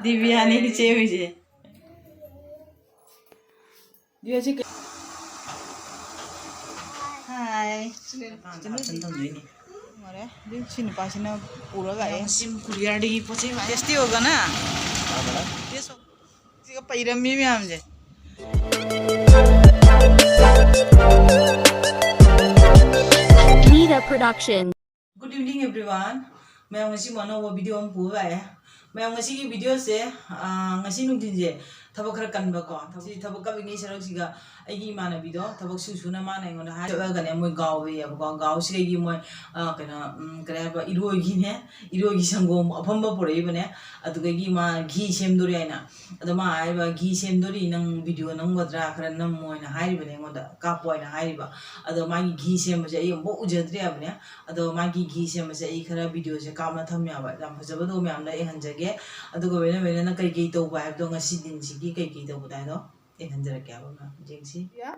Divyani ki chevije. Dia sih. Hai. Mare, dia sini pasina pura gaya. Sim kuliah di posisi mana? Pasti hoga na. Dia so. Jika pairam mi amje. Meitei production. Good evening everyone. Mayang ngasi mana wo video ang pura ya. Mayang ngasi ki video se ngasi nungtin je. Thabo khara kan ba ko. Thabo ka bingi sarok siga aigi mana video. Thabo su na mana ngona ha. Ga ne moi gaw we ya ko gaw si gi moi kana kare ba iroi gi ne. Iroi gi sangom apham ba pore ba ne. Adu gi ma ghee semdori aina. Adu ma ai ba ghee semdori nang video nang wadra khara nam moi na hai ba ne ngoda ka poi na hai ba. Adu ma gi ghee sem ba je ai mo ujadri ba ne. Adu ma gi ghee sem ba je ai khara video je ka ma tham ya ba. Jam phajaba do me am la e hanjage. Adu go bene na kai kai to ba ha do ngasi din si gi kai kai to ba do e hanjara kya ba ma jengsi ya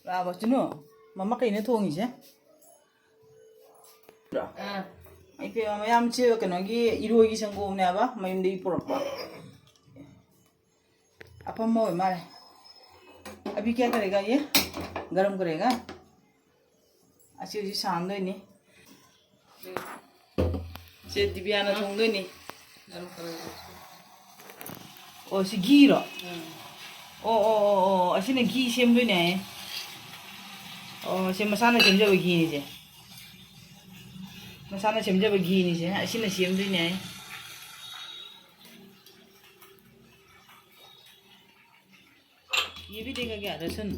ra ba chino mama kai ne thongi je ai pe ma yam che kano gi iro gi sangom ne ba mayum dei porok ba apa mo mare अभी क्या करेगा ये गरम करेगा अच्छी अच्छी शान दो नहीं से दिव्याना थोंग दो नहीं गरम करेगा ओ सी घी रो ओ ऐसे ना घी सेम दो नहीं ओ से मसाला सेम जब घी नहीं जे मसाला सेम जब घी नहीं जे ऐसे ना सेम दो नहीं ये भी देगा क्या लहसुन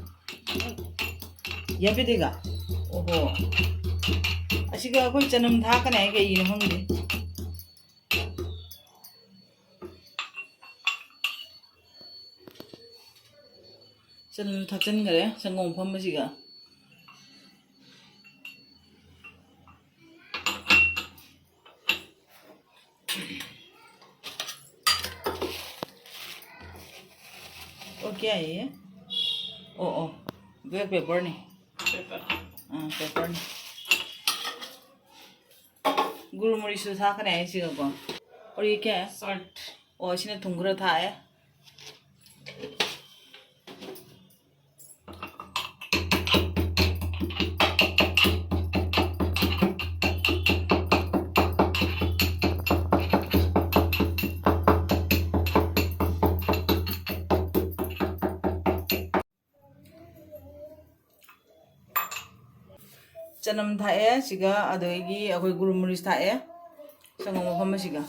ये भी देगा ओहो ऐसी का कोई चनम था का नहीं क्या ये होंगे चनम था चन करे संगों फम बसी का और क्या है ये ओ ब्लैक पेपर नहीं पेपर नहीं गुरु मुरी से था करने ऐसी का कौन और ये क्या है सॉल्ट और इसने थुंगरा था है चनम थाए सिगा अदगी अखोई गुरुमुरिस थाए संगम मफम सिगा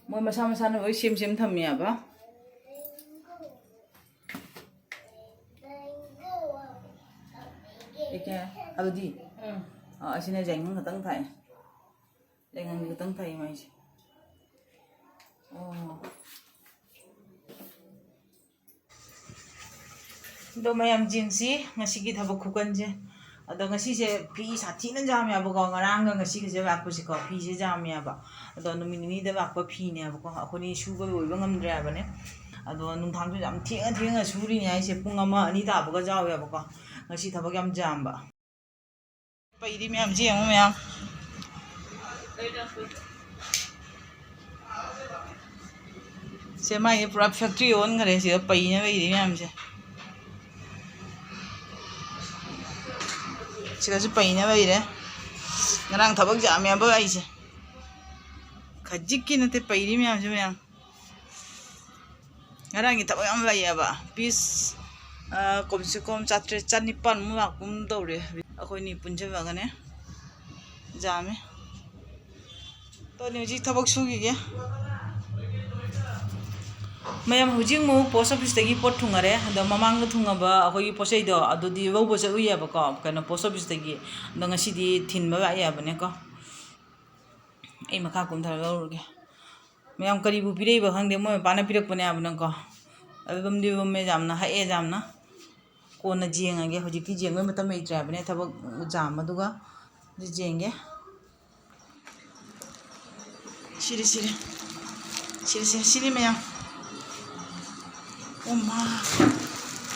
मोय मसा मसा न ओइ सेम सेम थमिया बा एके अदि असिने जेंग खतंग थाए जेंग खतंग थाए माइस दो ma'am जिंगसी ngasi ki thaba khukan je ado ngasi se phi sathi na jam ya ba ko ngarang ga ngasi ke je ba ko se ko phi se jam ya ba ado no mini da ba ko phi ne ba ko akhoni su ba oi ba ngam dra ba ne ado nung thang ju jam theng su ri ne ai se pung ama ani da ba ga jaw ya ba ko ngasi thaba yam jam ba pai ri myam je mo myam se mai pura factory on ngare se pai ne bai ri myam se 지금까지 빠이네 왜 이래? 나랑 더벅지 아미야 뭐 이제 가지기는 때 빠이리면 그냥 나랑이 더벅 안 봐야 봐 피스 꼼수꼼 짜트레 짠니pan 뭐 꿈도래 아코니 분제 봐가네 자매 또 니지 더벅 숙이게 ma'am हुजिंग मु post office तगी पोट थुंगरे द ममांग थुंगबा अखोई पोसै दो अदुदि वौ बोस उया बको कनो पोस्ट ऑफिस तगी द ngasi di thin ba ya bane ko ei makha kum thar lawruge ma'am करी बु पिरै बा खंगदे मोय पाना पिरक पने abन को album di bum me jamna ha e jamna कोना जेंगे हुजिक की जेंगे मत में इत्रा बने थबक जाम दुगा जेंगे सिरी मैम ओमा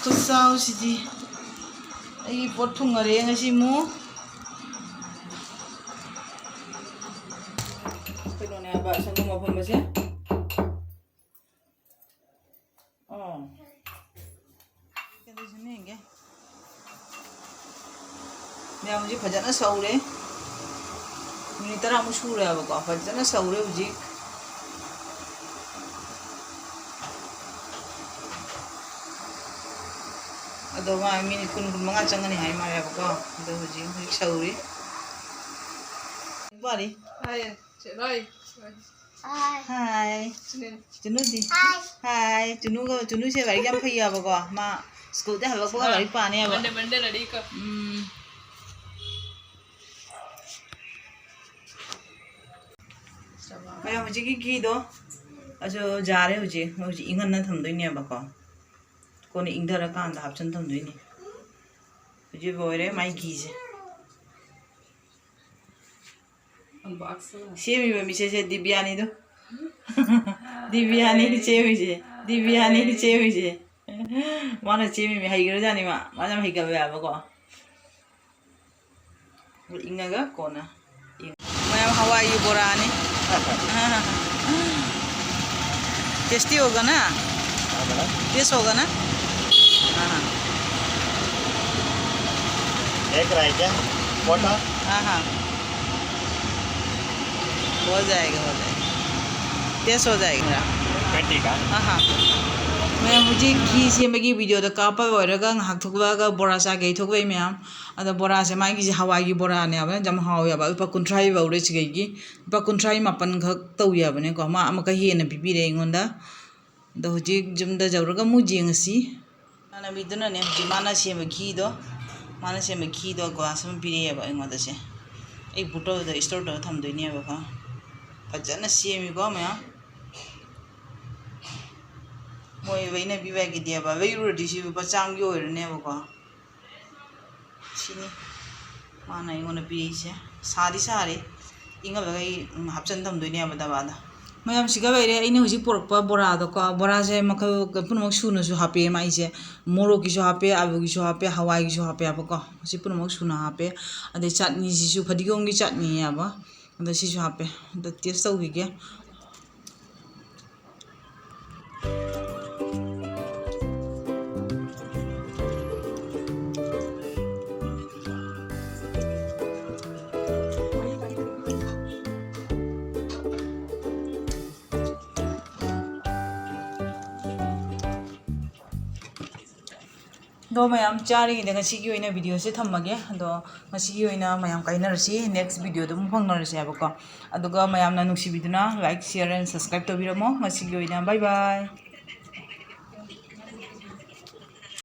खुसाउ सिदी आई pot थुंगरे ngasi mu Kailangan na ba saan gumapon ba siya? Oh. Ganda siya na yun, Maya hujik fajana saure. Minit tara mo sure ba ko? Fajana saure hujik. Ado ma minit kun mga changani hai mare ba ko? Ado hujik saure. Bari. Hi. Hi. Hi. Chunu di. Hi. Chunu se bari yam phai ba ko? Ma school de halak ba bari pa ne ba? Monday ready ka. Maya hujik ghee do aso jare hujik ingan na thamdoi ne ba ko? Kone ingdara kan da hapchan thamdoi ne. Hujik boire mai ghee se. Unboxing. Semi ba mi se Dibyani do. Dibyani chemi je. Dibyani chemi je. Mana chemi mi hai gira jani ma. Mana hai ga ba ko. Ingaga kona. Maya Hawaii bora ni. Tasty होगा ना test होगा ना हाँ एक रहा है क्या मोटा हाँ हो जाएगा टेस्ट हो जाएगा 20 का हाँ मैं मुझे घी से मगी वीडियो तो कापा होएगा हाथ थोड़ा बोरा सा गई थोड़ा ही मैम अदा बोरा से माई की हवाई की बोरा ने अब जम हाव या बाबू कुंट्राई बाउरे चिगेगी कुंट्राई मापन घक तौ या बने को मा अम कही ने पिपिरे इंगोंदा द हुजी जुमदा जवरगा मुजेंगसी माना बिदुना ने हुजी माना से घी दो ग्लास में पिरे या बा इंगोदा से एक बुटो द स्टोर द थम दोइने बा का फजन सेमी को मैम मोय वैने बिबा की दिया बा वैरु दिसि बचांग यो ने बा को सिनी माना इंगोना पिसे सारी सारे इंगा बगै हापचन थम दोइने बा दाबादा मैम सिगा बैरे अने हुजी पोरकपा बोरा दो को बोरा से मखल पुनमक सुनसु हापे माइसे मोरो किसु हापे आलू किसु हापे हवाई किसु हापे अब को सि पुनमक सुना हापे अदे चटनी सिसु फदिगोम की चटनी अब अदे सिसु हापे द टेस्ट तौगिगे दो मैम चारी वीडियो से थमगे मैम कई नेक्स्ट वीडियो फंगनरसे ma'am like share and subscribe तौरमो बाय बाय।